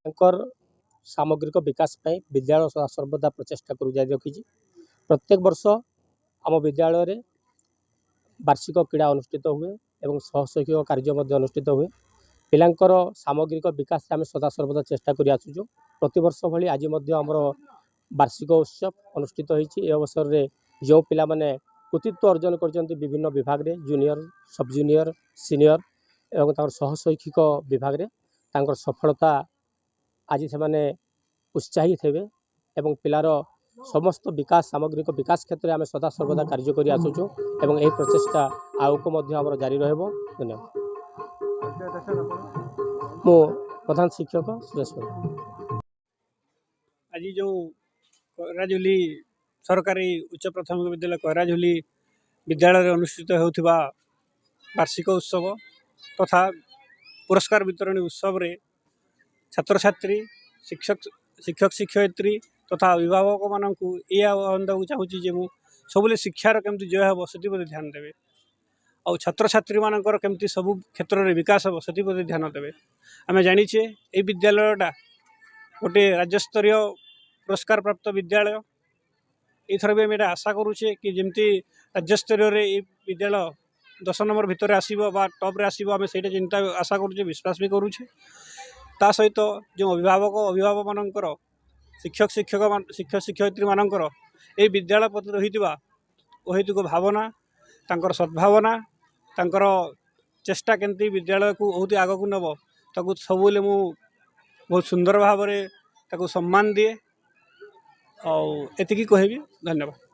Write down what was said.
सामग्रिक विकास विद्यालय सर्वदा प्रचेषा कर जारी रखी। प्रत्येक वर्ष आम विद्यालय वार्षिक क्रीड़ा अनुष्ठित हुए एवं सहशैक्षिक कार्य अनुष्ठित हुए। पिलांकर सामग्रिक विकास आम सदा सर्वदा चेष्टा कर आसुचु। प्रतिवर्ष भली आज आमर वार्षिक उत्सव अनुष्ठित होती। अवसर में जो पिला माने कृतित्व अर्जन कर विभिन्न विभाग में जूनियर सब जूनियर सीनियर एवं सहशैक्षिक विभाग में सफलता आज से उत्साहित हेबे एवं पिलार समस्त विकास सामग्रिक विकास क्षेत्र में आम सदा सर्वदा कार्य कर आसुचु एवं यह प्रचेषा आगको जारी रहिबो। धन्यवाद। मो प्रधान शिक्षक सुरेश आज जो कोराझुली सरकारी उच्च प्राथमिक विद्यालय कोराझुली विद्यालय अनुष्ठित होता वार्षिक उत्सव तथा पुरस्कार वितरण उत्सव रे छात्र छात्री शिक्षक शिक्षक शिक्षयित्री तथा अभिभावक मान को चाहूँगी सब शिक्षार केमती जय हम से ध्यान देवे और छात्र छात्री मानकर केमती सब क्षेत्र में विकास हम से ध्यान देवे। आम जाचे ये विद्यालयटा गोटे राज्यस्तरीय पुरस्कार प्राप्त विद्यालय। एथर भी आम आशा करुचे कि जमती राज्यस्तरीय विद्यालय 10 नंबर भितर आसो टप्रे आसो आम से चिंता आशा करुचे विश्वास भी करुचे। ता सहित जो अभिभावक मानकर शिक्षक शिक्षयित्री मानकर ये विद्यालय प्रति रही अहैतुक भावना तांकर सद्भावना तांकर चेष्टा केमती विद्यालय को बहुत आगक नब ताकू सब मु बहुत सुंदर भाव में सम्मान दिए और एतिकी कहबी। धन्यवाद।